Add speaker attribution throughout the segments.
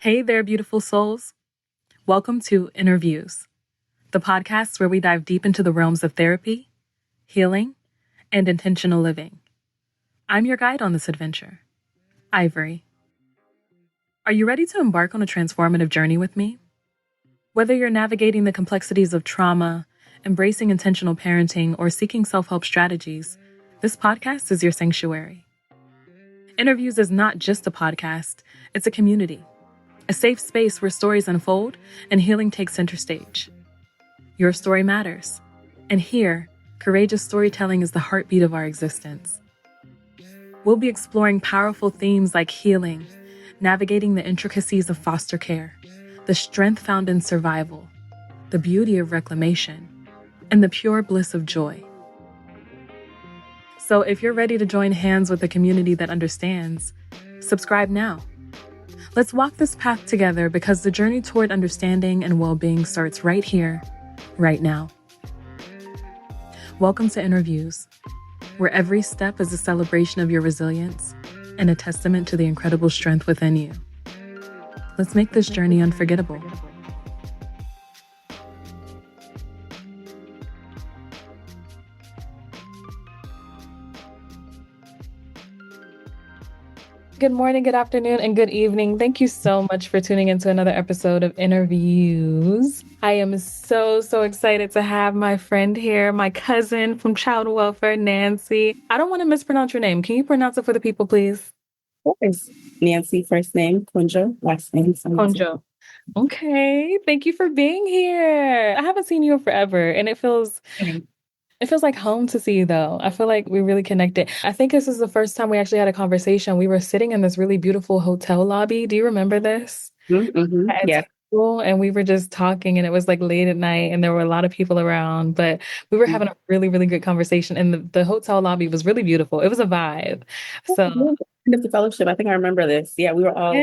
Speaker 1: Hey there, beautiful souls. Welcome to InnerViews, the podcast where we dive deep into the realms of therapy, healing, and intentional living. I'm your guide on this adventure, Ivory. Are you ready to embark on a transformative journey with me? Whether you're navigating the complexities of trauma, embracing intentional parenting, or seeking self-help strategies, this podcast is your sanctuary. InnerViews is not just a podcast, it's a community. A safe space where stories unfold and healing takes center stage. Your story matters. And here, courageous storytelling is the heartbeat of our existence. We'll be exploring powerful themes like healing, navigating the intricacies of foster care, the strength found in survival, the beauty of reclamation, and the pure bliss of joy. So if you're ready to join hands with a community that understands, subscribe now. Let's walk this path together because the journey toward understanding and well-being starts right here, right now. Welcome to InnerViews, where every step is a celebration of your resilience and a testament to the incredible strength within you. Let's make this journey unforgettable. Good morning, good afternoon, and good evening. Thank you so much for tuning into another episode of InnerViews. I am so excited to have my friend here, my cousin from Child Welfare, Nancy. I don't want to mispronounce your name. Can you pronounce it for the people, please?
Speaker 2: Of course. Nancy, first name, Konjo, last name.
Speaker 1: Konjo. Okay, thank you for being here. I haven't seen you in forever, and it feels like home to see you, though. I feel like we really connected. I think this is the first time we actually had a conversation. We were sitting in this really beautiful hotel lobby. Do you remember this?
Speaker 2: Mm-hmm. Yeah.
Speaker 1: And we were just talking, and it was like late at night, and there were a lot of people around, but we were having a really, really good conversation. And the hotel lobby was really beautiful. It was a vibe. So,
Speaker 2: The fellowship, I think I remember this. Yeah, we were all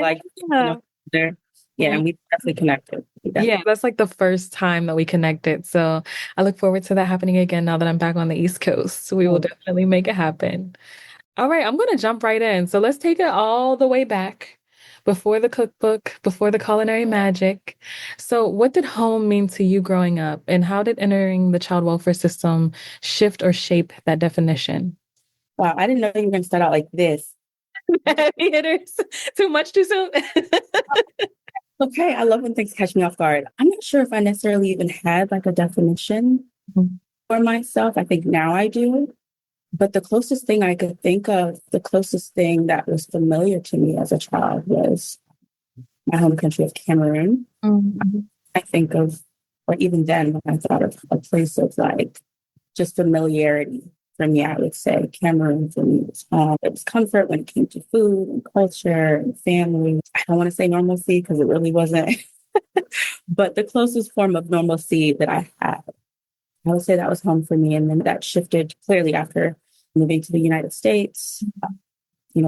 Speaker 2: there. Yeah, and we definitely connected.
Speaker 1: Yeah, that's like the first time that we connected. So I look forward to that happening again now that I'm back on the East Coast. So we will definitely make it happen. All right, I'm going to jump right in. So let's take it all the way back before the cookbook, before the culinary magic. So what did home mean to you growing up, and how did entering the child welfare system shift or shape that definition?
Speaker 2: Wow, I didn't know you were going to start out like this.
Speaker 1: Hitters, too much too soon.
Speaker 2: Okay, I love when things catch me off guard. I'm not sure if I necessarily even had like a definition for myself. I think now I do. But the closest thing I could think of, the closest thing that was familiar to me as a child was my home country of Cameroon.
Speaker 1: Mm-hmm.
Speaker 2: I think of, or even then when I thought of a place of like just familiarity for me, I would say Cameroon for me was home. It was comfort when it came to food and culture and family. I don't want to say normalcy because it really wasn't, but the closest form of normalcy that I had, I would say that was home for me. And then that shifted clearly after moving to the United States,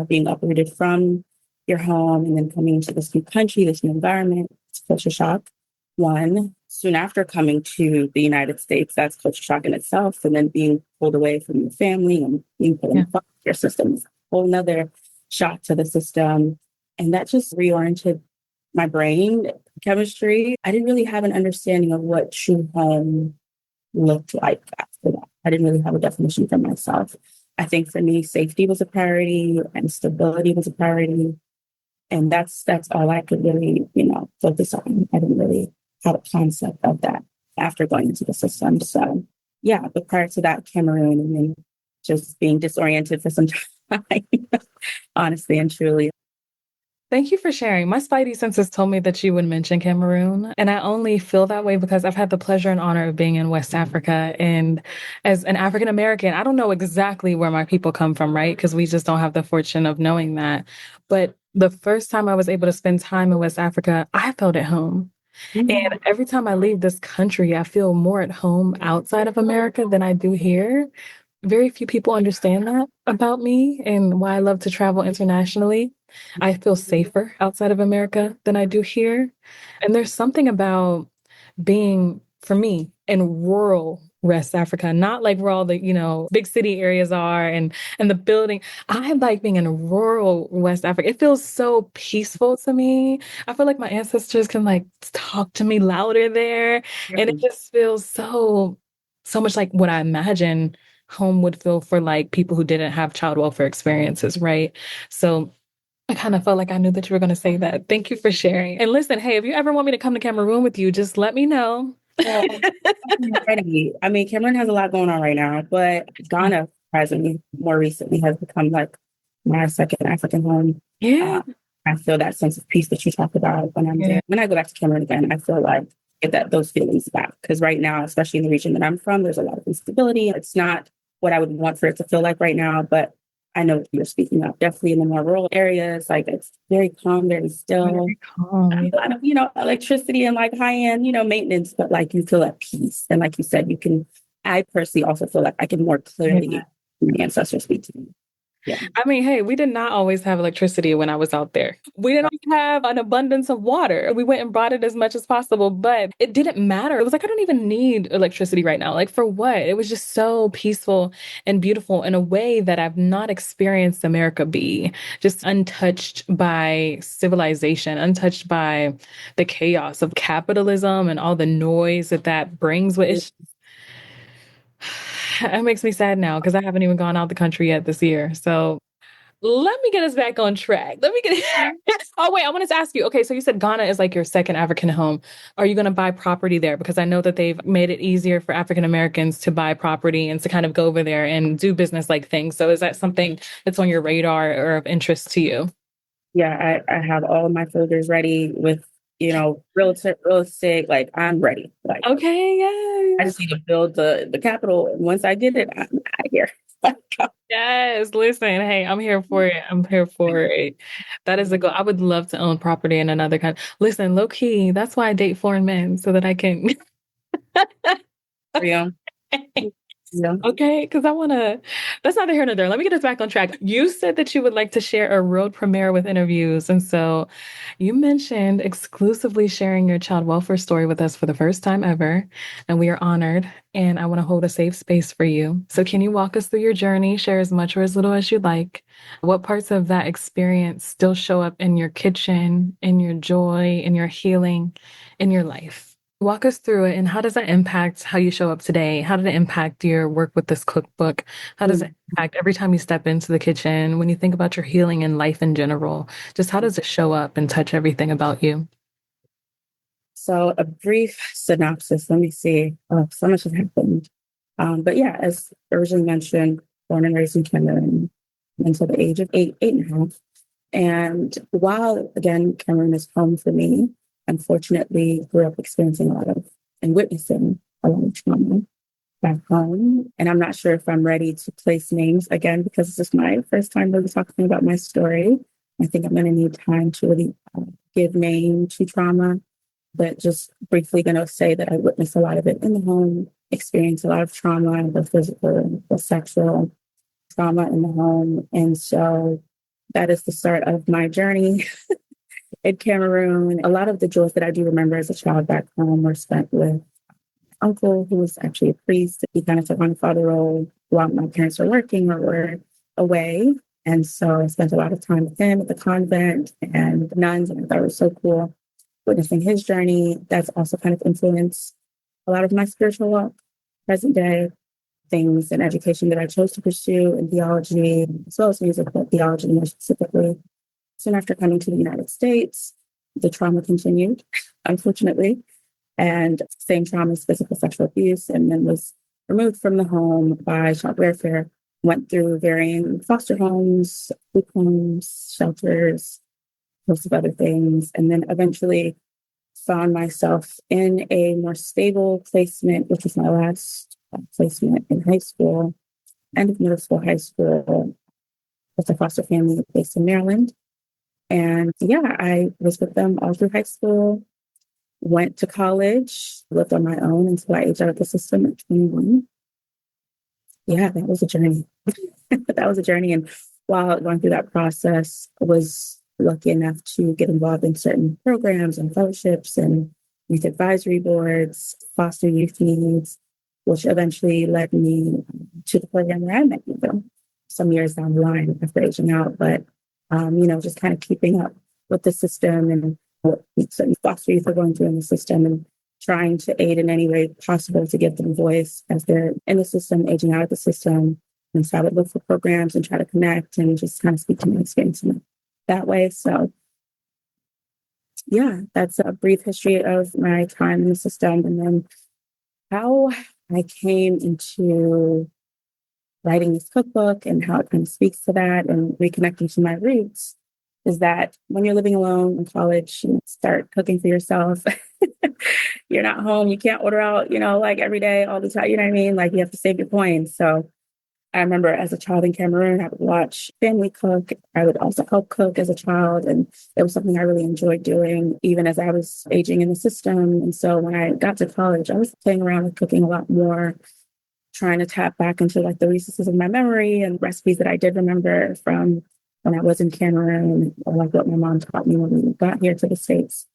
Speaker 2: being uprooted from your home and then coming into this new country, this new environment. It's culture shock. One, soon after coming to the United States, that's culture shock in itself. And then being pulled away from your family and being put in the foster care system is a whole nother shock to the system. And that just reoriented my brain chemistry. I didn't really have an understanding of what true home looked like after that. I didn't really have a definition for myself. I think for me, safety was a priority and stability was a priority. And that's all I could really, focus on. I didn't really have a concept of that after going into the system. So yeah, but prior to that, Cameroon, and then just being disoriented for some time, honestly and truly.
Speaker 1: Thank you for sharing. My spidey senses told me that you would mention Cameroon, and I only feel that way because I've had the pleasure and honor of being in West Africa. And as an African American, I don't know exactly where my people come from, right? Because we just don't have the fortune of knowing that. But the first time I was able to spend time in West Africa, I felt at home. Mm-hmm. And every time I leave this country, I feel more at home outside of America than I do here. Very few people understand that about me and why I love to travel internationally. I feel safer outside of America than I do here. And there's something about being, for me, in rural West Africa, not like where all the, big city areas are and the building. I like being in rural West Africa. It feels so peaceful to me. I feel like my ancestors can like talk to me louder there. And it just feels so much like what I imagine home would feel for like people who didn't have child welfare experiences, right? So I kind of felt like I knew that you were going to say that. Thank you for sharing. And listen, hey, if you ever want me to come to Cameroon with you, just let me know.
Speaker 2: Well, I'm ready. I mean, Cameroon has a lot going on right now, but Ghana, surprisingly, more recently has become like my second African home.
Speaker 1: Yeah.
Speaker 2: I feel that sense of peace that you talked about when I'm there. When I go back to Cameroon again, I feel like I get those feelings back. Because right now, especially in the region that I'm from, there's a lot of instability. It's not what I would want for it to feel like right now, but I know what you're speaking of. Definitely in the more rural areas, like it's very calm, very still.
Speaker 1: Very calm.
Speaker 2: A lot of, electricity and like high-end, maintenance, but like you feel at peace. And like you said, I personally also feel like I can more clearly hear my ancestors speak to me. Yeah.
Speaker 1: I mean, hey, we did not always have electricity when I was out there. We didn't have an abundance of water. We went and brought it as much as possible, but it didn't matter. It was like, I don't even need electricity right now. Like, for what? It was just so peaceful and beautiful in a way that I've not experienced America be. Just untouched by civilization, untouched by the chaos of capitalism and all the noise that brings with it. It makes me sad now because I haven't even gone out the country yet this year. So let me get us back on track. Let me get. Oh, wait, I wanted to ask you. Okay, so you said Ghana is like your second African home. Are you going to buy property there? Because I know that they've made it easier for African Americans to buy property and to kind of go over there and do business like things. So is that something that's on your radar or of interest to you?
Speaker 2: Yeah, I have all of my folders ready with, real estate. Like I'm ready. Like,
Speaker 1: Okay,
Speaker 2: I
Speaker 1: yeah.
Speaker 2: just need to build the capital. And once I get it, I'm out of here.
Speaker 1: Yes, listen, hey, I'm here for it. I'm here for it. That is the goal. I would love to own property in another country. Listen, low key, that's why I date foreign men so that I can.
Speaker 2: Yeah. Yeah.
Speaker 1: Okay, because that's neither here nor there. Let me get us back on track. You said that you would like to share a road premiere with InnerViews. And so you mentioned exclusively sharing your child welfare story with us for the first time ever. And we are honored. And I want to hold a safe space for you. So can you walk us through your journey, share as much or as little as you'd like? What parts of that experience still show up in your kitchen, in your joy, in your healing, in your life? Walk us through it, and how does that impact how you show up today? How did it impact your work with this cookbook? How does it impact every time you step into the kitchen, when you think about your healing and life in general? Just how does it show up and touch everything about you?
Speaker 2: So a brief synopsis. Let me see. Oh, so much has happened. But yeah, as originally mentioned, born and raised in Cameroon until the age of eight and a half. And while again, Cameroon is home for me, unfortunately grew up experiencing a lot of and witnessing a lot of trauma back home. And I'm not sure if I'm ready to place names again because this is my first time really talking about my story. I think I'm going to need time to really give name to trauma, but just briefly going to say that I witnessed a lot of it in the home, experienced a lot of trauma, the physical, the sexual trauma in the home. And so that is the start of my journey in Cameroon. A lot of the joys that I do remember as a child back home were spent with uncle, who was actually a priest. He kind of took on the father role while my parents were working or were away. And so I spent a lot of time with him at the convent and the nuns, and I thought it was so cool witnessing his journey. That's also kind of influenced a lot of my spiritual walk, present day, things and education that I chose to pursue in theology, as well as music, but theology more specifically. Soon after coming to the United States, the trauma continued, unfortunately, and same trauma as physical sexual abuse, and then was removed from the home by child welfare, went through varying foster homes, group homes, shelters, a host of other things, and then eventually found myself in a more stable placement, which was my last placement in high school, end of middle school, high school, with a foster family based in Maryland. And yeah, I was with them all through high school, went to college, lived on my own until I aged out of the system at 21. Yeah, that was a journey. That was a journey. And while going through that process, I was lucky enough to get involved in certain programs and fellowships and youth advisory boards, foster youth needs, which eventually led me to the program where I met you some years down the line after aging out. But, just kind of keeping up with the system and what certain foster youth are going through in the system and trying to aid in any way possible to give them voice as they're in the system, aging out of the system. And so I would look for programs and try to connect and just kind of speak to my experience in that way. So yeah, that's a brief history of my time in the system. And then how I came into writing this cookbook and how it kind of speaks to that and reconnecting to my roots is that when you're living alone in college, you start cooking for yourself. You're not home. You can't order out, like every day, all the time. You know what I mean? Like you have to save your coins. So I remember as a child in Cameroon, I would watch family cook. I would also help cook as a child. And it was something I really enjoyed doing, even as I was aging in the system. And so when I got to college, I was playing around with cooking a lot more, trying to tap back into like the recesses of my memory and recipes that I did remember from when I was in Cameroon, or like what my mom taught me when we got here to the States.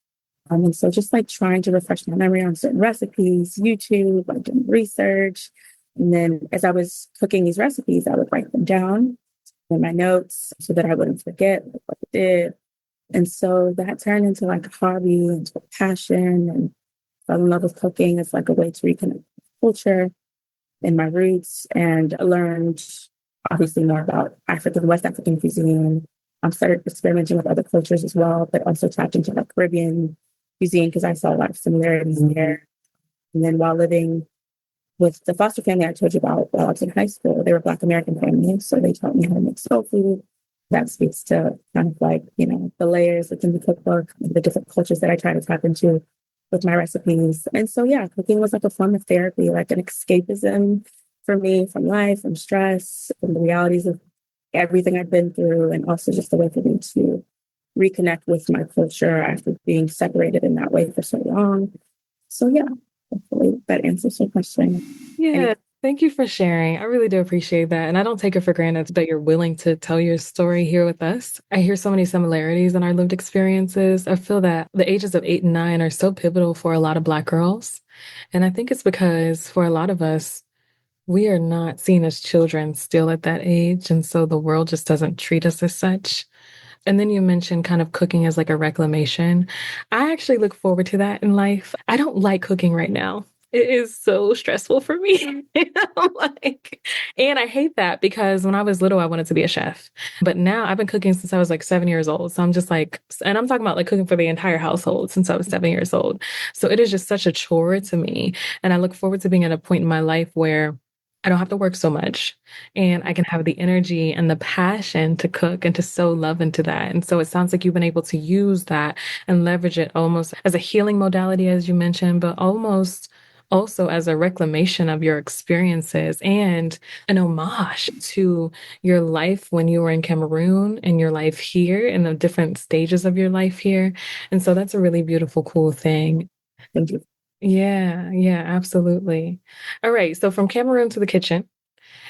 Speaker 2: And so just like trying to refresh my memory on certain recipes, YouTube, like doing research. And then as I was cooking these recipes, I would write them down in my notes so that I wouldn't forget what I did. And so that turned into like a hobby, into a passion, and fell in love with cooking as like a way to reconnect with culture and my roots. And I learned obviously more about West African cuisine. I started experimenting with other cultures as well, but also tapped into like Caribbean cuisine because I saw a lot of similarities there. And then while living with the foster family I told you about while I was in high school, they were Black American families. So they taught me how to make soul food. That speaks to kind of like, the layers within the cookbook, the different cultures that I try to tap into with my recipes. And so, yeah, cooking was like a form of therapy, like an escapism for me from life, from stress, from the realities of everything I've been through, and also just a way for me to reconnect with my culture after being separated in that way for so long. So, yeah, hopefully that answers your question.
Speaker 1: Yeah. Thank you for sharing. I really do appreciate that. And I don't take it for granted that you're willing to tell your story here with us. I hear so many similarities in our lived experiences. I feel that the ages of 8 and 9 are so pivotal for a lot of Black girls. And I think it's because for a lot of us, we are not seen as children still at that age. And so the world just doesn't treat us as such. And then you mentioned kind of cooking as like a reclamation. I actually look forward to that in life. I don't like cooking right now. It is so stressful for me. And I hate that because when I was little, I wanted to be a chef. But now I've been cooking since I was like 7 years old. So I'm just like, and I'm talking about like cooking for the entire household since I was 7 years old. So it is just such a chore to me. And I look forward to being at a point in my life where I don't have to work so much and I can have the energy and the passion to cook and to sow love into that. And so it sounds like you've been able to use that and leverage it almost as a healing modality, as you mentioned, but almost also as a reclamation of your experiences and an homage to your life when you were in Cameroon and your life here and the different stages of your life here. And so that's a really beautiful, cool thing.
Speaker 2: Thank you.
Speaker 1: Yeah, yeah, absolutely. All right. So from Cameroon to the kitchen,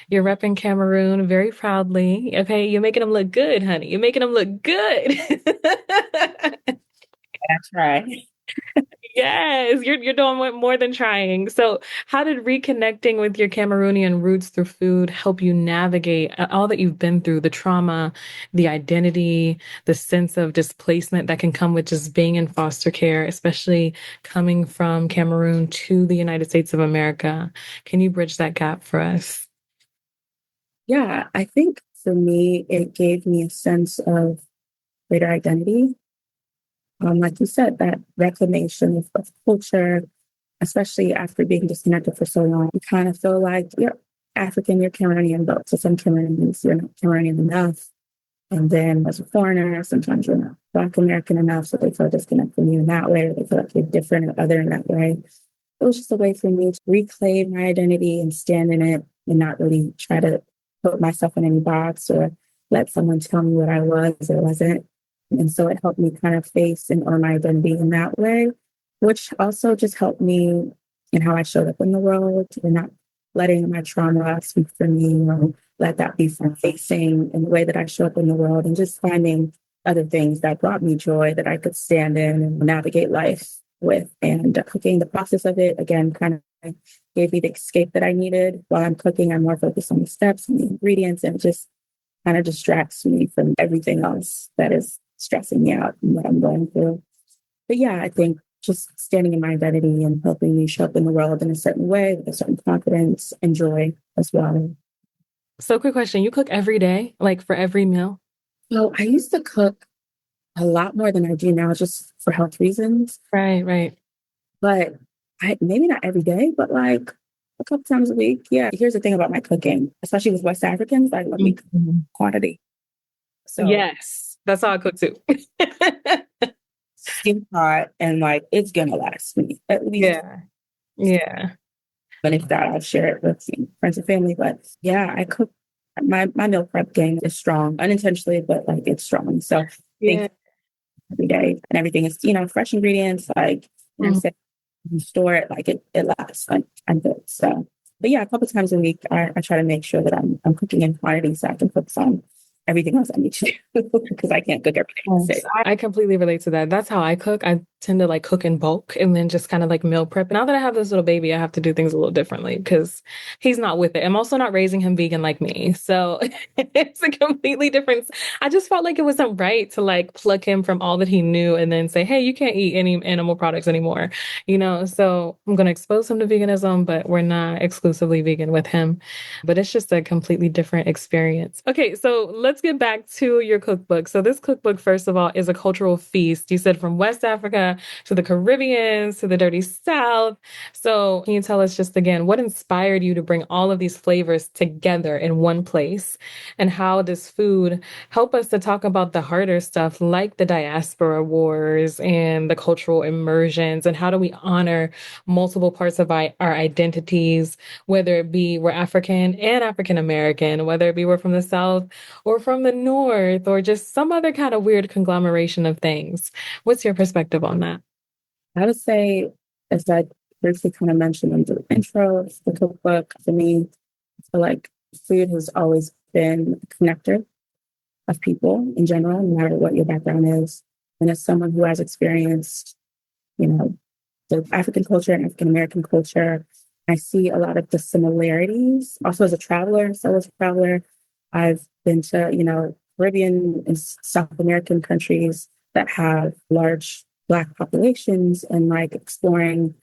Speaker 1: you're repping Cameroon very proudly. Okay. You're making them look good, honey. You're making them look good.
Speaker 2: That's right.
Speaker 1: Yes, you're doing more than trying. So, how did reconnecting with your Cameroonian roots through food help you navigate all that you've been through, the trauma, the identity, the sense of displacement that can come with just being in foster care, especially coming from Cameroon to the United States of America? Can you bridge that gap for us?
Speaker 2: Yeah, I think for me, it gave me a sense of greater identity. Like you said, that reclamation of culture, especially after being disconnected for so long, you kind of feel like you're African, you're Cameroonian, but to some Cameroonians, you're not Cameroonian enough. And then as a foreigner, sometimes you're not Black American enough, so they feel disconnected from you in that way, or they feel like you're different or other in that way. It was just a way for me to reclaim my identity and stand in it and not really try to put myself in any box or let someone tell me what I was or wasn't. And so it helped me kind of face and own my identity in that way, which also just helped me in how I showed up in the world and not letting my trauma speak for me or let that be front facing in the way that I show up in the world and just finding other things that brought me joy that I could stand in and navigate life with. And cooking, the process of it, again, kind of gave me the escape that I needed. While I'm cooking, I'm more focused on the steps and the ingredients, and it just kind of distracts me from everything else that is stressing me out and what I'm going through. But yeah, I think just standing in my identity and helping me show up in the world in a certain way with a certain confidence and joy as well.
Speaker 1: So, quick question. You cook every day, like for every meal?
Speaker 2: So I used to cook a lot more than I do now, just for health reasons.
Speaker 1: Right, right.
Speaker 2: But maybe not every day, but like a couple times a week. Yeah. Here's the thing about my cooking, especially with West Africans, I love me quantity. So
Speaker 1: Yes, that's how I cook too.
Speaker 2: skin pot and like it's gonna last me at least.
Speaker 1: Yeah, yeah.
Speaker 2: But if that, I'll share it with friends and family. But yeah, I cook. My meal prep game is strong, unintentionally, but like it's strong. So I
Speaker 1: Yeah.
Speaker 2: think every day and everything is, fresh ingredients. Like I said, you store it, like it lasts. Like I'm good. So, but yeah, a couple times a week, I try to make sure that I'm cooking in quantity so I can focus on everything else I need to do because I can't cook every day.
Speaker 1: Yes, I completely relate to that. That's how I cook. I tend to like cook in bulk and then just kind of like meal prep. Now that I have this little baby, I have to do things a little differently because he's not with it. I'm also not raising him vegan like me. So it's a completely different. I just felt like it wasn't right to like pluck him from all that he knew and then say, hey, you can't eat any animal products anymore. So I'm going to expose him to veganism, but we're not exclusively vegan with him. But it's just a completely different experience. Okay, so let's get back to your cookbook. So this cookbook, first of all, is a cultural feast. You said from West Africa to the Caribbean to the Dirty South. So can you tell us just again, what inspired you to bring all of these flavors together in one place? And how does food help us to talk about the harder stuff like the diaspora wars and the cultural immersions? And how do we honor multiple parts of our identities, whether it be we're African and African American, whether it be we're from the South or from the North, or just some other kind of weird conglomeration of things? What's your perspective on that?
Speaker 2: I would say, as I briefly kind of mentioned in the intro, the cookbook for me, I feel like food has always been a connector of people in general, no matter what your background is. And as someone who has experienced, you know, the African culture and African American culture, I see a lot of the similarities. Also, as a traveler, I've been to, Caribbean and South American countries that have large Black populations, and like exploring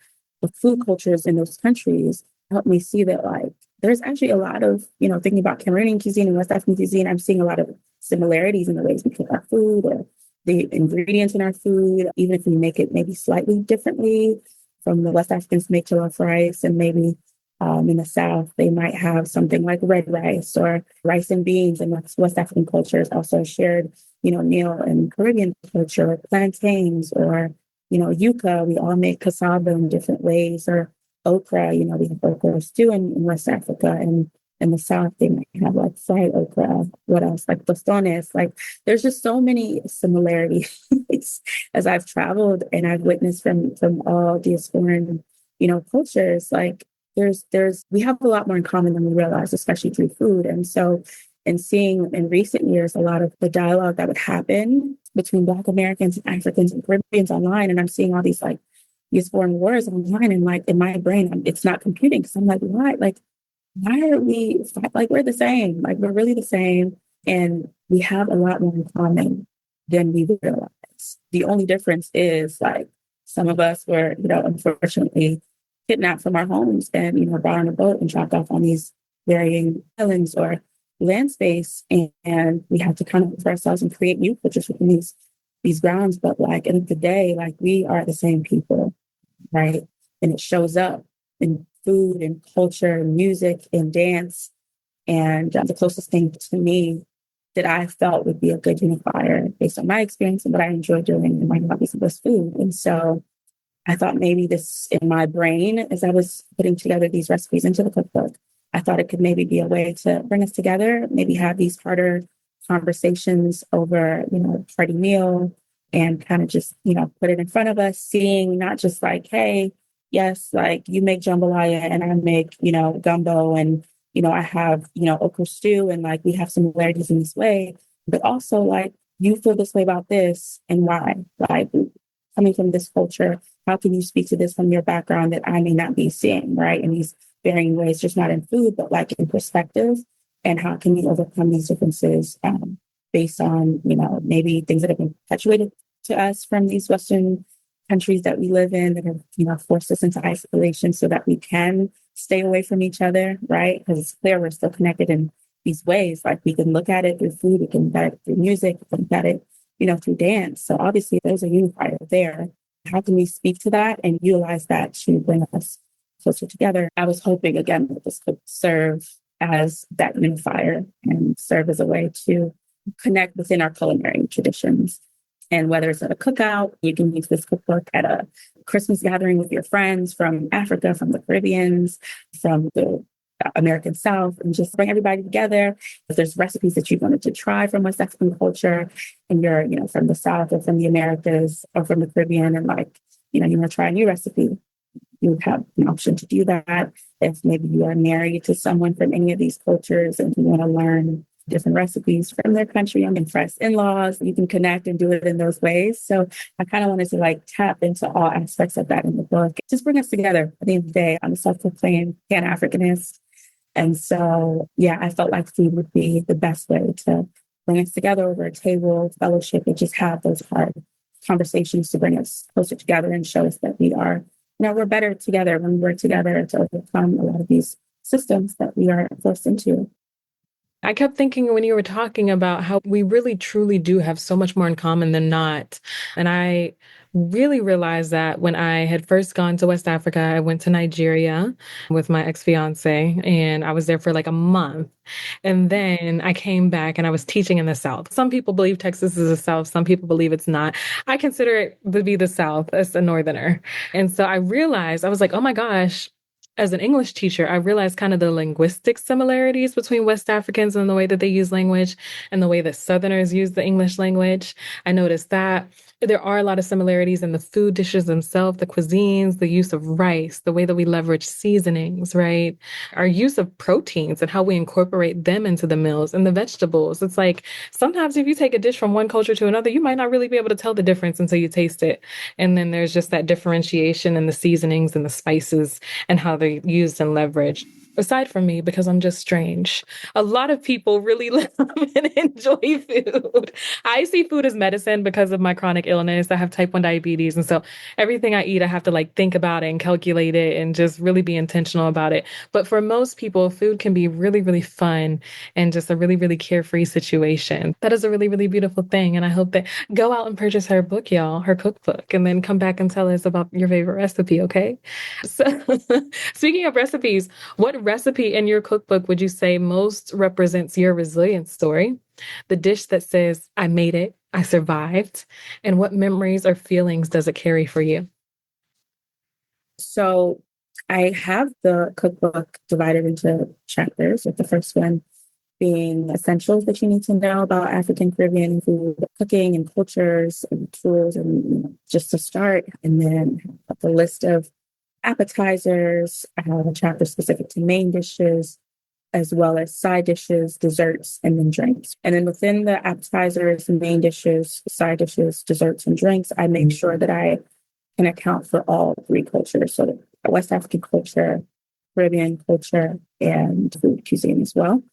Speaker 2: the food cultures in those countries helped me see that like there's actually a lot of, thinking about Cameroonian cuisine and West African cuisine, I'm seeing a lot of similarities in the ways we cook our food or the ingredients in our food, even if we make it maybe slightly differently. From the West Africans make jollof rice, and maybe in the South, they might have something like red rice or rice and beans. And West African culture is also shared, meal, and Caribbean culture, or plantains, or, yuca. We all make cassava in different ways, or okra. We have okra stew in West Africa, and in the South, they might have like fried okra. What else? Like tostones. Like there's just so many similarities as I've traveled and I've witnessed from all these foreign, cultures. Like we have a lot more in common than we realize, especially through food. And so, and seeing in recent years a lot of the dialogue that would happen between Black Americans and Africans and Caribbeans online, and I'm seeing all these foreign wars online, and like in my brain, it's not computing because I'm like, why? Like, why are we like we're the same? Like we're really the same, and we have a lot more in common than we realize. The only difference is like some of us were, unfortunately kidnapped from our homes and, brought on a boat and dropped off on these varying islands or land space. And we had to kind of look for ourselves and create new cultures within these grounds. But like end of the day, like we are the same people, right? And it shows up in food and culture and music and dance. And the closest thing to me that I felt would be a good unifier based on my experience and what I enjoy doing in my hobbies was food. And so I thought maybe this in my brain, as I was putting together these recipes into the cookbook, I thought it could maybe be a way to bring us together, maybe have these harder conversations over, party meal, and kind of just, put it in front of us, seeing not just like, hey, yes, like you make jambalaya and I make, gumbo, and, I have, okra stew, and like we have similarities in this way, but also like you feel this way about this and why, like coming from this culture, how can you speak to this from your background that I may not be seeing, right? In these varying ways, just not in food, but like in perspective. And how can you overcome these differences based on, maybe things that have been perpetuated to us from these Western countries that we live in that have, forced us into isolation so that we can stay away from each other, right? Because it's clear we're still connected in these ways. Like we can look at it through food, we can look at it through music, we can look at it, through dance. So obviously there's a unifier there. How can we speak to that and utilize that to bring us closer together? I was hoping again that this could serve as that unifier and serve as a way to connect within our culinary traditions. And whether it's at a cookout, you can use this cookbook at a Christmas gathering with your friends from Africa, from the Caribbean, from the American South, and just bring everybody together. If there's recipes that you wanted to try from West African culture and you're, from the South or from the Americas or from the Caribbean, and you want to try a new recipe, you have an option to do that. If maybe you are married to someone from any of these cultures and you want to learn different recipes from their country and impress in-laws, you can connect and do it in those ways. So I kind of wanted to tap into all aspects of that in the book. Just bring us together at the end of the day. I'm a self-proclaimed Pan-Africanist. And so, I felt like food would be the best way to bring us together over a table, fellowship, and just have those hard conversations to bring us closer together and show us that we are, we're better together when we work together to overcome a lot of these systems that we are forced into.
Speaker 1: I kept thinking when you were talking about how we really truly do have so much more in common than not. And I really realized that when I had first gone to West Africa. I went to Nigeria with my ex-fiance and I was there for like a month. And then I came back and I was teaching in the South. Some people believe Texas is the South. Some people believe it's not. I consider it to be the South as a Northerner. And so I realized, I was like, oh my gosh, as an English teacher, I realized kind of the linguistic similarities between West Africans and the way that they use language and the way that Southerners use the English language. I noticed that there are a lot of similarities in the food dishes themselves, the cuisines, the use of rice, the way that we leverage seasonings, right? Our use of proteins and how we incorporate them into the meals and the vegetables. It's like sometimes if you take a dish from one culture to another, you might not really be able to tell the difference until you taste it. And then there's just that differentiation in the seasonings and the spices and how they're used and leveraged. Aside from me, because I'm just strange, a lot of people really love and enjoy food. I see food as medicine because of my chronic illness. I have type 1 diabetes. And so everything I eat, I have to think about it and calculate it and just really be intentional about it. But for most people, food can be really, really fun and just a really, really carefree situation. That is a really, really beautiful thing. And I hope that go out and purchase her book, y'all, her cookbook, and then come back and tell us about your favorite recipe, okay? So speaking of recipes, what recipe in your cookbook would you say most represents your resilience story? The dish that says, I made it, I survived, and what memories or feelings does it carry for you?
Speaker 2: So I have the cookbook divided into chapters, with the first one being essentials that you need to know about African Caribbean food, cooking and cultures and tools, and just to start. And then the list of appetizers. I have a chapter specific to main dishes, as well as side dishes, desserts, and then drinks. And then within the appetizers, main dishes, side dishes, desserts, and drinks, I make sure that I can account for all three cultures. So the West African culture, Caribbean culture, and food cuisine as well.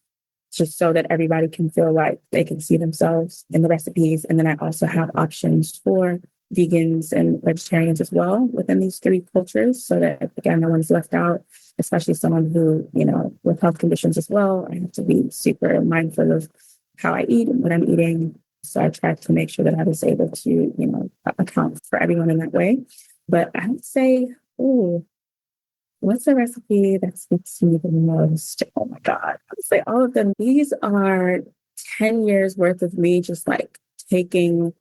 Speaker 2: Just so that everybody can feel like they can see themselves in the recipes. And then I also have options for vegans and vegetarians as well within these three cultures, so that, again, no one's left out, especially someone who, with health conditions as well. I have to be super mindful of how I eat and what I'm eating. So I try to make sure that I was able to, account for everyone in that way. But I would say, what's the recipe that speaks to me the most? Oh my God. I would say all of them. These are 10 years worth of me just taking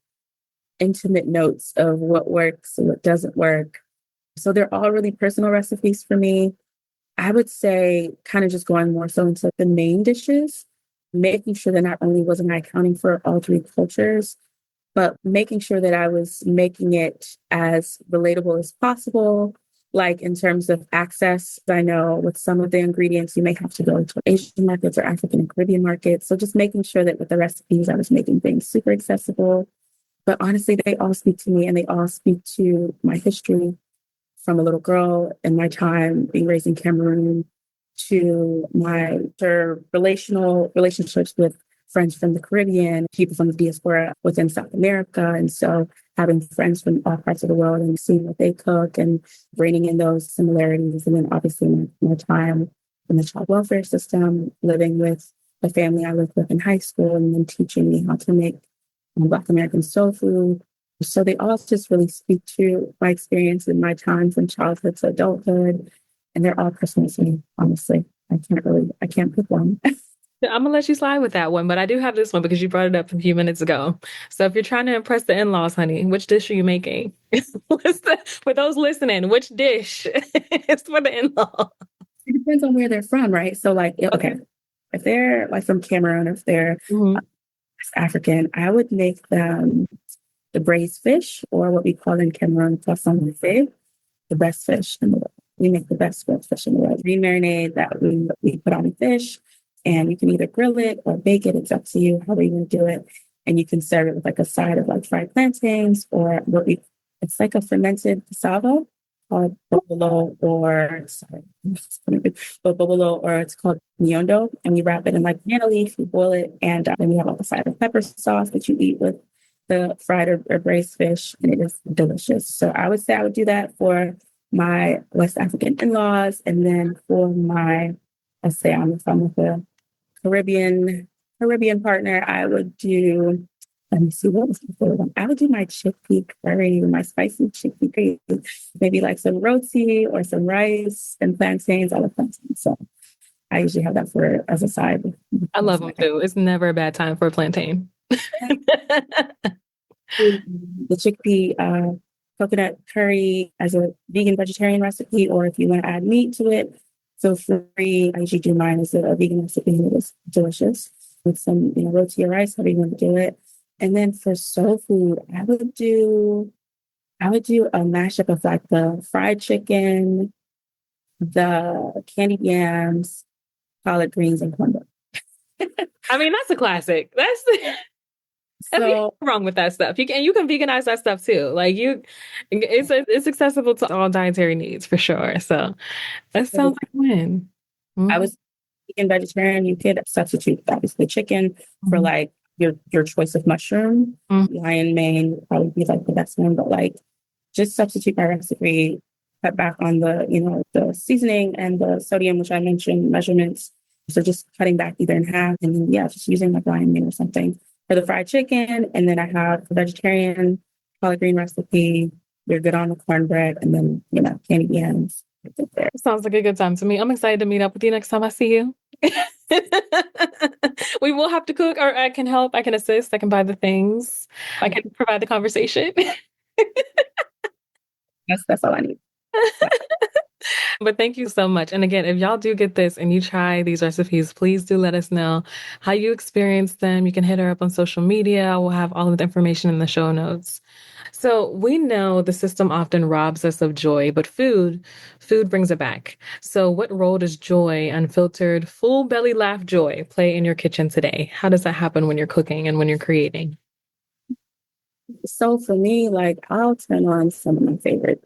Speaker 2: intimate notes of what works and what doesn't work. So they're all really personal recipes for me. I would say kind of just going more so into the main dishes, making sure that not only wasn't I accounting for all three cultures, but making sure that I was making it as relatable as possible. Like in terms of access, I know with some of the ingredients, you may have to go to Asian markets or African and Caribbean markets. So just making sure that with the recipes, I was making things super accessible, But honestly, they all speak to me and they all speak to my history from a little girl and my time being raised in Cameroon to my relational relationships with friends from the Caribbean, people from the diaspora within South America. And so having friends from all parts of the world and seeing what they cook and bringing in those similarities. And then obviously my time in the child welfare system, living with the family I lived with in high school and then teaching me how to make Black American soul food. So they all just really speak to my experience in my time from childhood to adulthood. And they're all personal to me, honestly. I can't pick one.
Speaker 1: I'm gonna let you slide with that one, but I do have this one because you brought it up a few minutes ago. So if you're trying to impress the in-laws, honey, which dish are you making? For those listening, which dish is for the in-law?
Speaker 2: It depends on where they're from, right? So like, okay, if they're like from Cameroon, if they're West African, I would make them the braised fish, or what we call in Cameroon, poisson feu, the best fish in the world. We make the best grilled fish in the world. Green marinade that we put on the fish, and you can either grill it or bake it. It's up to you, however you want to do it. And you can serve it with like a side of like fried plantains, or it's like a fermented cassava called bobolo, or sorry, but bobolo, or it's called nyondo. And we wrap it in like banana leaf, we boil it, and then we have like a side of pepper sauce that you eat with the fried or braised fish, and it is delicious. So I would say I would do that for my West African in-laws, and then for my, let's say if I'm with a Caribbean partner, I would do, let me see, what was the third one? I would do my chickpea curry, my spicy chickpea curry, maybe like some roti or some rice and plantains. I love plantains. So I usually have that as a side.
Speaker 1: I love them too. It's never a bad time for a plantain.
Speaker 2: The chickpea coconut curry as a vegan vegetarian recipe, or if you want to add meat to it, feel free. I usually do mine as a vegan recipe, and it is delicious with some, roti or rice, however you want to do it. And then for soul food, I would do a mashup of like the fried chicken, the candied yams, collard greens, and cornbread.
Speaker 1: I mean, that's a classic. So wrong with that stuff. You can veganize that stuff too. Like it's accessible to all dietary needs for sure. So that sounds like a win.
Speaker 2: I was vegan vegetarian. You could substitute obviously chicken for like your choice of mushroom. Lion mane would probably be like the best one, but like just substitute my recipe, cut back on the seasoning and the sodium, which I mentioned measurements. So just cutting back either in half, and then just using like lion mane or something for the fried chicken. And then I have the vegetarian collard green recipe. You're good on the cornbread, and then, candied yams.
Speaker 1: Sounds like a good time to me. I'm excited to meet up with you next time I see you. We will have to cook, or I can help. I can assist. I can buy the things. I can provide the conversation.
Speaker 2: That's all I need.
Speaker 1: But thank you so much. And again, if y'all do get this and you try these recipes, please do let us know how you experience them. You can hit her up on social media. We'll have all of the information in the show notes. So we know the system often robs us of joy, but food brings it back. So what role does joy, unfiltered, full belly laugh joy play in your kitchen today? How does that happen when you're cooking and when you're creating?
Speaker 2: So for me, like I'll turn on some of my favorite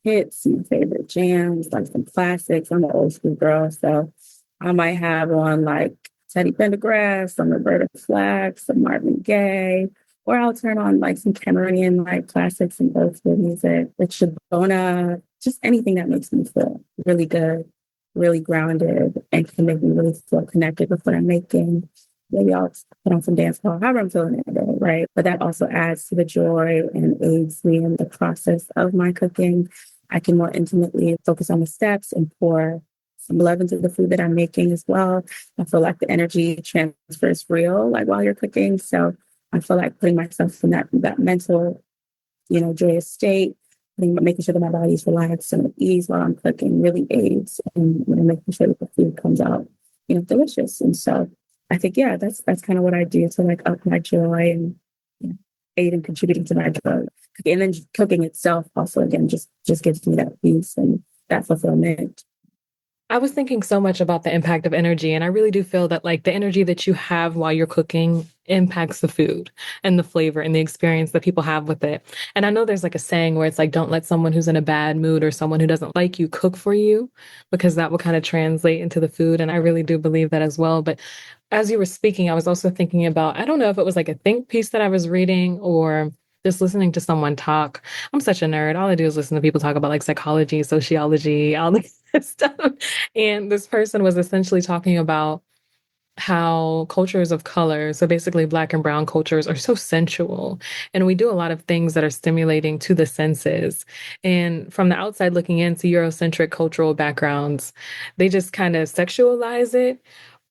Speaker 2: hits, my favorite jams, like some classics. I'm an old school girl, so I might have on like Teddy Pendergrass, some Roberta Flack, some Marvin Gaye, or I'll turn on like some Cameroonian like classics and old school music, like Shabona, just anything that makes me feel really good, really grounded, and can make me really feel connected with what I'm making. Maybe I'll put on some dance hall, however I'm feeling that day, right? But that also adds to the joy and aids me in the process of my cooking. I can more intimately focus on the steps and pour some love into the food that I'm making as well. I feel like the energy transfers real, like while you're cooking. So I feel like putting myself in that mental, joyous state, making sure that my body is relaxed and at ease while I'm cooking really aids in making sure that the food comes out, delicious. And so I think, that's kind of what I do to like up my joy and aid in contributing to my joy. And then cooking itself also, again, just gives me that peace and that fulfillment.
Speaker 1: I was thinking so much about the impact of energy, and I really do feel that like the energy that you have while you're cooking impacts the food and the flavor and the experience that people have with it. And I know there's like a saying where it's like, don't let someone who's in a bad mood or someone who doesn't like you cook for you, because that will kind of translate into the food. And I really do believe that as well. But as you were speaking, I was also thinking about, I don't know if it was like a think piece that I was reading or just listening to someone talk. I'm such a nerd. All I do is listen to people talk about like psychology, sociology, all this stuff. And this person was essentially talking about how cultures of color, so basically black and brown cultures, are so sensual. And we do a lot of things that are stimulating to the senses. And from the outside looking into Eurocentric cultural backgrounds, they just kind of sexualize it,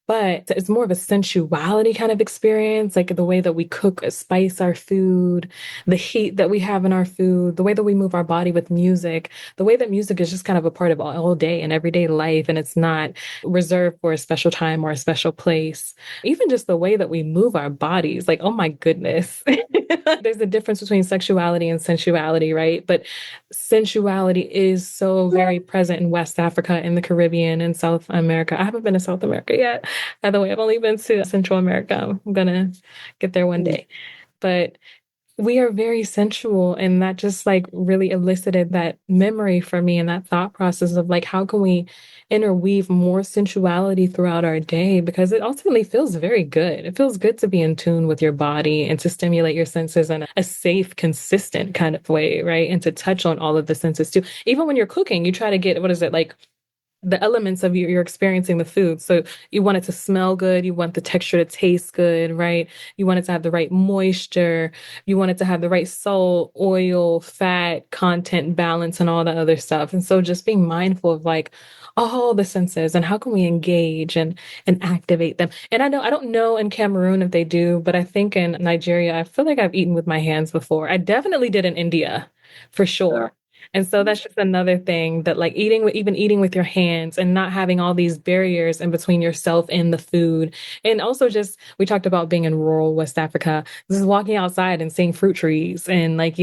Speaker 1: but it's more of a sensuality kind of experience, like the way that we cook, spice our food, the heat that we have in our food, the way that we move our body with music, the way that music is just kind of a part of all day and everyday life. And it's not reserved for a special time or a special place. Even just the way that we move our bodies, like, oh my goodness. There's a difference between sexuality and sensuality, right? But sensuality is so very present in West Africa, in the Caribbean, and South America. I haven't been to South America yet. By the way, I've only been to Central America. I'm gonna get there one day. But we are very sensual, and that just like really elicited that memory for me and that thought process of like, how can we interweave more sensuality throughout our day? Because it ultimately feels very good. It feels good to be in tune with your body and to stimulate your senses in a safe, consistent kind of way, right? And to touch on all of the senses too. Even when you're cooking, you try to get, what is it, like the elements of you're experiencing the food. So you want it to smell good. You want the texture to taste good, right? You want it to have the right moisture. You want it to have the right salt, oil, fat, content balance, and all that other stuff. And so just being mindful of like all the senses and how can we engage and activate them. And I don't know in Cameroon if they do, but I think in Nigeria, I feel like I've eaten with my hands before. I definitely did in India for sure. And so that's just another thing that like even eating with your hands and not having all these barriers in between yourself and the food. And also just, we talked about being in rural West Africa, just walking outside and seeing fruit trees and like,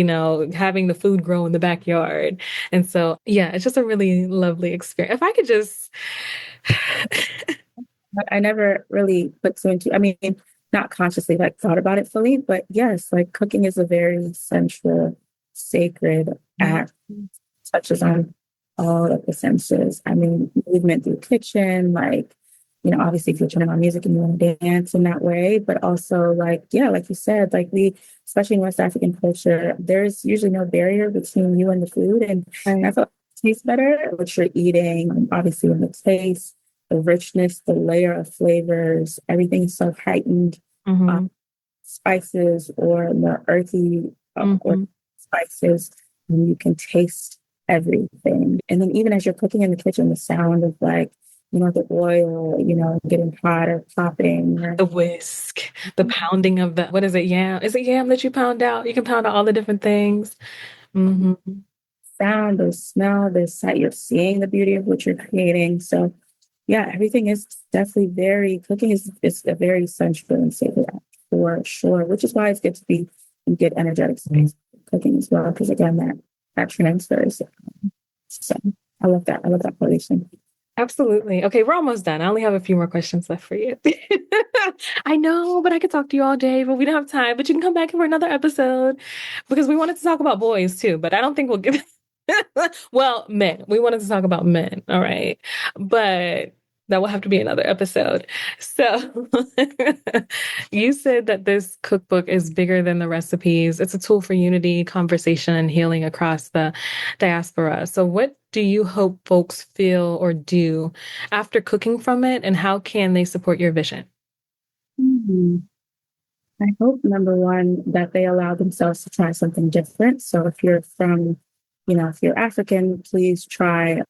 Speaker 1: having the food grow in the backyard. And so, yeah, it's just a really lovely experience. If I could just,
Speaker 2: I never really put two and two. I mean, not consciously like thought about it fully, but yes, like cooking is a very sensual, sacred act. Touches on all of the senses. I mean, movement through the kitchen, like, obviously if you're turning on music and you want to dance in that way, but also like, yeah, like you said, like especially in West African culture, there's usually no barrier between you and the food. And
Speaker 1: right.
Speaker 2: I feel it tastes better, what you're eating, obviously in the taste, the richness, the layer of flavors, everything is so heightened.
Speaker 1: Mm-hmm.
Speaker 2: Spices or the earthy or spices, and you can taste everything. And then even as you're cooking in the kitchen, the sound of like, the oil, getting hot or popping. Or,
Speaker 1: The whisk, the pounding of the, what is it, yam? Is it yam that you pound out? You can pound out all the different things. Mm-hmm.
Speaker 2: sound, the smell, the sight, you're seeing the beauty of what you're creating. So yeah, everything is definitely cooking is a very sensual and sacred act for sure, which is why it's good to be in good energetic space cooking as well. Because again, that transfers. So I love that. I love that correlation.
Speaker 1: Absolutely. Okay, we're almost done. I only have a few more questions left for you. I know, but I could talk to you all day, but we don't have time. But you can come back for another episode because we wanted to talk about boys too, but I don't think we'll give well, men. We wanted to talk about men, all right. But that will have to be another episode. So you said that this cookbook is bigger than the recipes. It's a tool for unity, conversation, and healing across the diaspora. So what do you hope folks feel or do after cooking from it, and how can they support your vision?
Speaker 2: Mm-hmm. I hope, number one, that they allow themselves to try something different. So if you're if you're African, please try,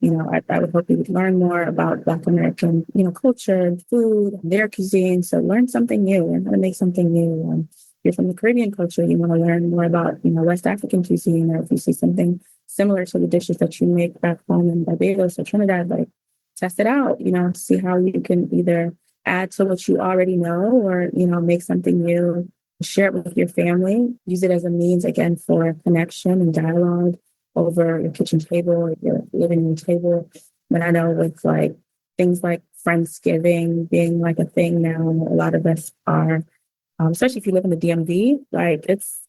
Speaker 2: I would hope you would learn more about Black American, culture and food, their cuisine. So learn something new, learn how to make something new. If you're from the Caribbean culture, you want to learn more about, West African cuisine, or if you see something similar to the dishes that you make back home in Barbados or Trinidad, like test it out, see how you can either add to what you already know or, make something new, share it with your family, use it as a means, again, for connection and dialogue over your kitchen table or your living room table. But I know with like things like Friendsgiving being like a thing now. A lot of us are, especially if you live in the DMV, like it's,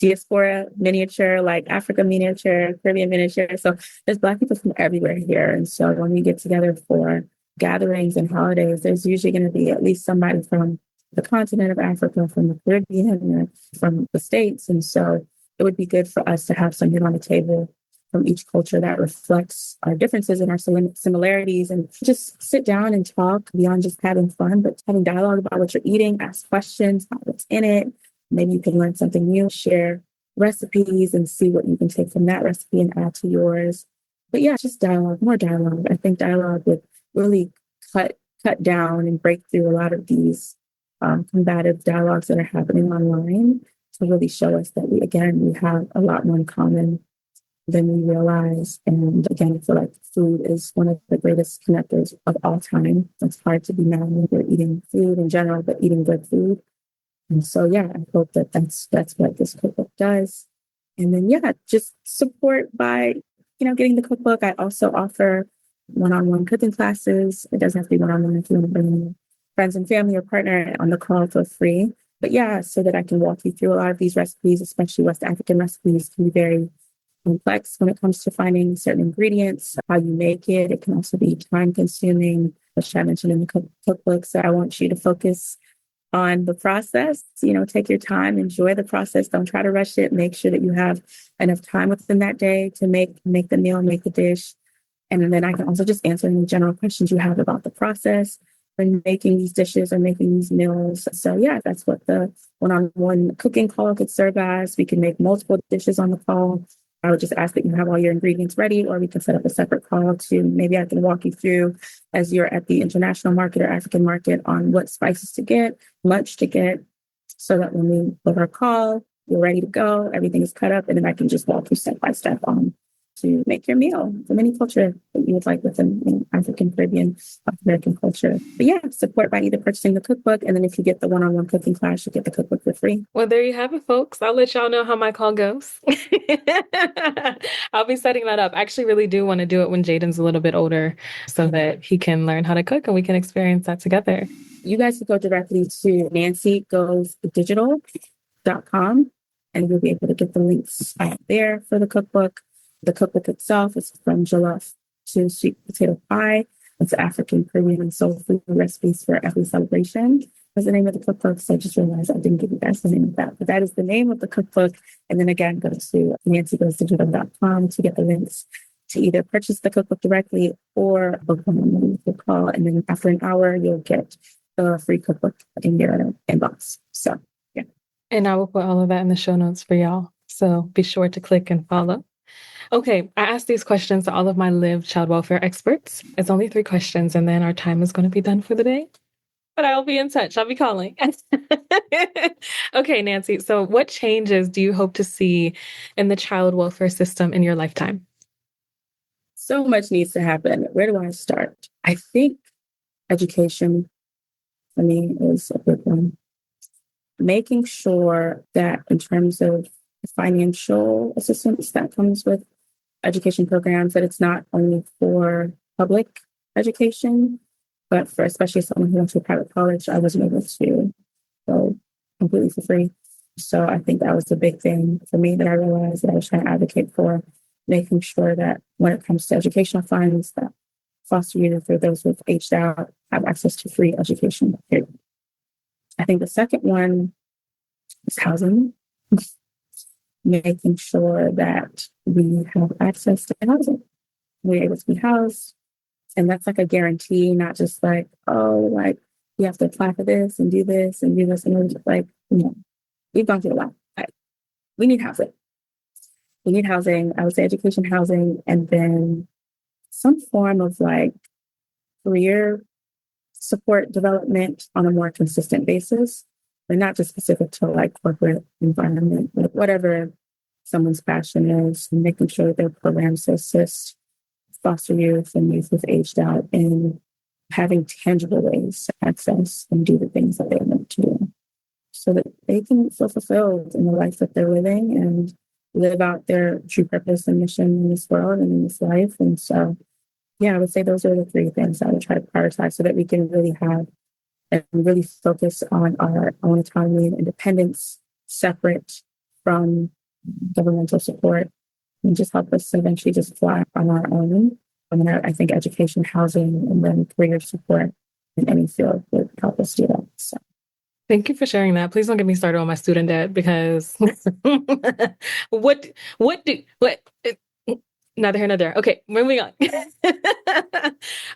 Speaker 2: Diaspora miniature, like Africa miniature, Caribbean miniature. So there's Black people from everywhere here. And so when we get together for gatherings and holidays, there's usually going to be at least somebody from the continent of Africa, from the Caribbean, or from the States. And so it would be good for us to have something on the table from each culture that reflects our differences and our similarities, and just sit down and talk beyond just having fun, but having dialogue about what you're eating, ask questions about what's in it. Maybe you can learn something new, share recipes and see what you can take from that recipe and add to yours. But yeah, just dialogue, more dialogue. I think dialogue would really cut down and break through a lot of these combative dialogues that are happening online, to really show us that we have a lot more in common than we realize. And again, I feel like food is one of the greatest connectors of all time. It's hard to be mad when you're eating food in general, but eating good food. And so, yeah, I hope that that's what this cookbook does. And then, yeah, just support by, getting the cookbook. I also offer one-on-one cooking classes. It doesn't have to be one-on-one if you want to bring in friends and family or partner on the call for free. But yeah, so that I can walk you through a lot of these recipes, especially West African recipes, can be very complex when it comes to finding certain ingredients, how you make it. It can also be time consuming, which I mentioned in the cookbook. So I want you to focus on the process, take your time, enjoy the process. Don't try to rush it. Make sure that you have enough time within that day to make the meal, make the dish. And then I can also just answer any general questions you have about the process when making these dishes or making these meals. So yeah, that's what the one-on-one cooking call could serve as. We can make multiple dishes on the call. I would just ask that you have all your ingredients ready, or we can set up a separate call to maybe I can walk you through as you're at the international market or African market on what spices to get, much to get, so that when we book our call, you're ready to go, everything is cut up, and then I can just walk you step by step on to make your meal from any culture that you would like within African, Caribbean, American culture. But yeah, support by either purchasing the cookbook, and then if you get the one-on-one cooking class, you get the cookbook for free.
Speaker 1: Well, there you have it, folks. I'll let y'all know how my call goes. I'll be setting that up. I actually really do want to do it when Jaden's a little bit older so that he can learn how to cook and we can experience that together.
Speaker 2: You guys can go directly to nancygoesdigital.com and you'll be able to get the links there for the cookbook. The cookbook itself is From Jollof to Sweet Potato Pie. It's African, Caribbean, and soul food recipes for every celebration. That's the name of the cookbook. So I just realized I didn't give you guys the name of that. But that is the name of the cookbook. And then again, go to nancygoesdigital.com to get the links to either purchase the cookbook directly or book one on call. And then after an hour, you'll get the free cookbook in your inbox. So, yeah.
Speaker 1: And I will put all of that in the show notes for y'all. So be sure to click and follow. Okay, I asked these questions to all of my live child welfare experts. It's only 3 questions, and then our time is going to be done for the day. But I'll be in touch. I'll be calling. Okay, Nancy. So what changes do you hope to see in the child welfare system in your lifetime?
Speaker 2: So much needs to happen. Where do I start? I think education for me is a big one. Making sure that in terms of financial assistance that comes with education programs, that it's not only for public education, but for especially someone who went to a private college, I wasn't able to go completely for free. So I think that was the big thing for me that I realized that I was trying to advocate for, making sure that when it comes to educational funds, that foster youth or those who've aged out have access to free education. I think the second one is housing. Making sure that we have access to housing. We're able to be housed. And that's like a guarantee, not just like, oh, like you have to apply for this and do this and do this. And we're just like, we've gone through a lot. We need housing. We need housing. I would say education, housing, and then some form of like career support development on a more consistent basis. But not just specific to like corporate environment, but whatever someone's passion is, and making sure that there are programs to assist foster youth and youth who've aged out in having tangible ways to access and do the things that they want to do so that they can feel fulfilled in the life that they're living and live out their true purpose and mission in this world and in this life. And so Yeah, I would say those are the three things I would try to prioritize so that we can really have and really focus on our own autonomy and independence separate from governmental support and just help us eventually just fly on our own. And I think education, housing, and then career support in any field would help us do that. So.
Speaker 1: Thank you for sharing that. Please don't get me started on my student debt because what what neither here nor there. Okay, moving on.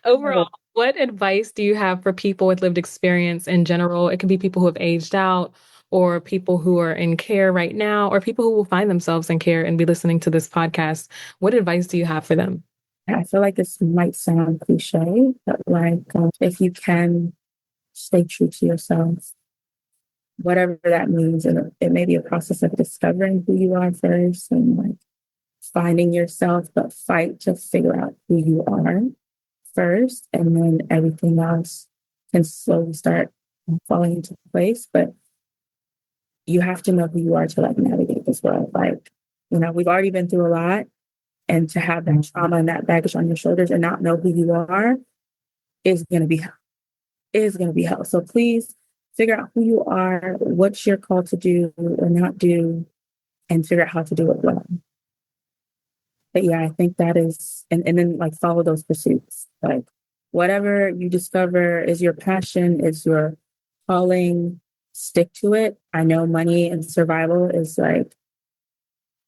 Speaker 1: Overall, what advice do you have for people with lived experience in general? It can be people who have aged out or people who are in care right now or people who will find themselves in care and be listening to this podcast. What advice do you have for them?
Speaker 2: I feel like this might sound cliche, but like if you can stay true to yourself, whatever that means, and it may be a process of discovering who you are first and like finding yourself, but fight to figure out who you are first, and then everything else can slowly start falling into place. But you have to know who you are to like navigate this world. Like, we've already been through a lot, and to have that trauma and that baggage on your shoulders and not know who you are is going to be hell. So please figure out who you are, what you're called to do or not do, and figure out how to do it well. But yeah, I think that is, and then like follow those pursuits. Like whatever you discover is your passion, is your calling, stick to it. I know money and survival is like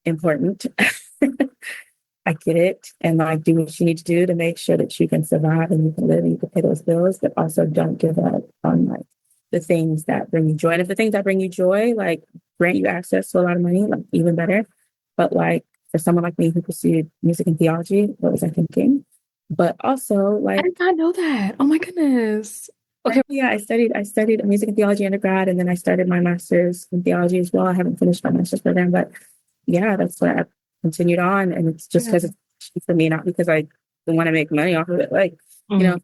Speaker 2: important. I get it. And like do what you need to do to make sure that you can survive and you can live and you can pay those bills, but also don't give up on like the things that bring you joy. And if the things that bring you joy, like grant you access to a lot of money, like even better. But like for someone like me who pursued music and theology, what was I thinking? But also
Speaker 1: I
Speaker 2: like
Speaker 1: did not know that. Oh my goodness. Okay.
Speaker 2: yeah, I studied music and theology undergrad, and then I started my master's in theology as well. I haven't finished my master's program, but yeah, that's what I've continued on. And it's just because it's for me, not because I want to make money off of it. Like,
Speaker 1: Mhm.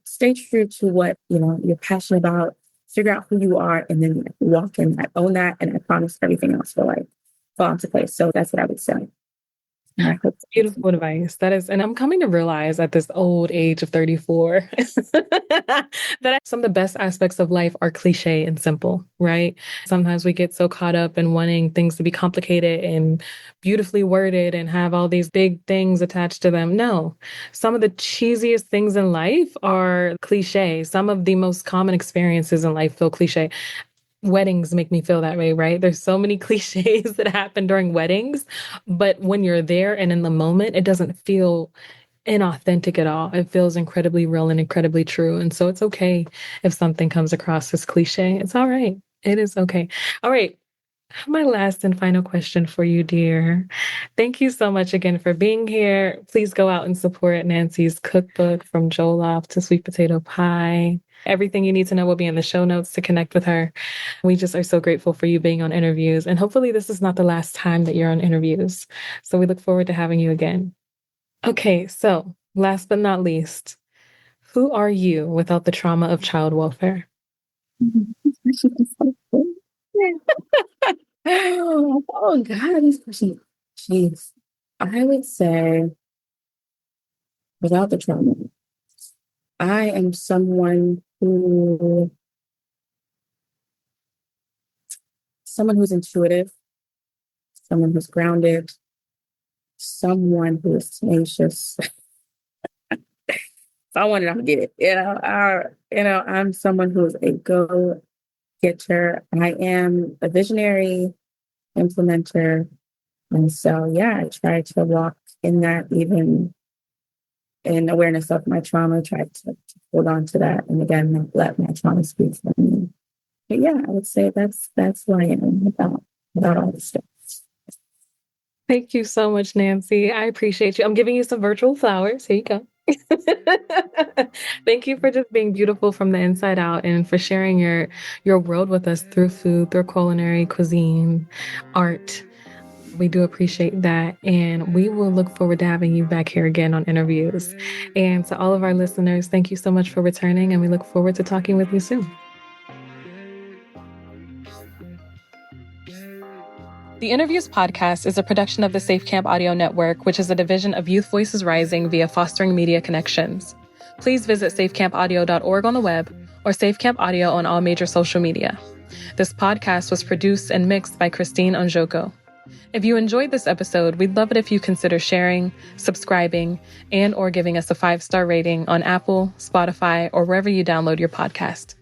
Speaker 2: stay true to what, you're passionate about, figure out who you are, and then walk in that, own that. And I promise everything else will like fall into place. So that's what I would say. And I hope
Speaker 1: Beautiful advice. That is, and I'm coming to realize at this old age of 34 that some of the best aspects of life are cliche and simple, right? Sometimes we get so caught up in wanting things to be complicated and beautifully worded and have all these big things attached to them. No, some of the cheesiest things in life are cliche. Some of the most common experiences in life feel cliche. Weddings make me feel that way, right? There's so many cliches that happen during weddings, but when you're there and in the moment, it doesn't feel inauthentic at all. It feels incredibly real and incredibly true. And so it's okay if something comes across as cliche. It's all right. It is okay. All right. My last and final question for you, dear. Thank you so much again for being here. Please go out and support Nancy's cookbook, From Jollof to Sweet Potato Pie. Everything you need to know will be in the show notes to connect with her. We just are so grateful for you being on InnerViews. And hopefully, this is not the last time that you're on InnerViews. So we look forward to having you again. Okay, so last but not least, who are you without the trauma of child welfare?
Speaker 2: Oh God, these questions. Jeez. I would say without the trauma, I am someone who's intuitive, someone who's grounded, someone who is tenacious. If I want it, I'm gonna get it. I'm someone who is a go getter. I am a visionary implementer. And so, yeah, I try to walk in that, even in awareness of my trauma, try to hold on to that. And again, not let my trauma speak for me. But yeah, I would say that's who I am about all this stuff.
Speaker 1: Thank you so much, Nancy. I appreciate you. I'm giving you some virtual flowers. Here you go. Thank you for just being beautiful from the inside out and for sharing your world with us through food, through culinary cuisine, art. We do appreciate that. And we will look forward to having you back here again on InnerViews. And to all of our listeners, thank you so much for returning. And we look forward to talking with you soon. The InnerViews podcast is a production of the Safe Camp Audio Network, which is a division of Youth Voices Rising via Fostering Media Connections. Please visit safecampaudio.org on the web or Safe Camp Audio on all major social media. This podcast was produced and mixed by Christine Onjoko. If you enjoyed this episode, we'd love it if you consider sharing, subscribing, and or giving us a 5-star rating on Apple, Spotify, or wherever you download your podcast.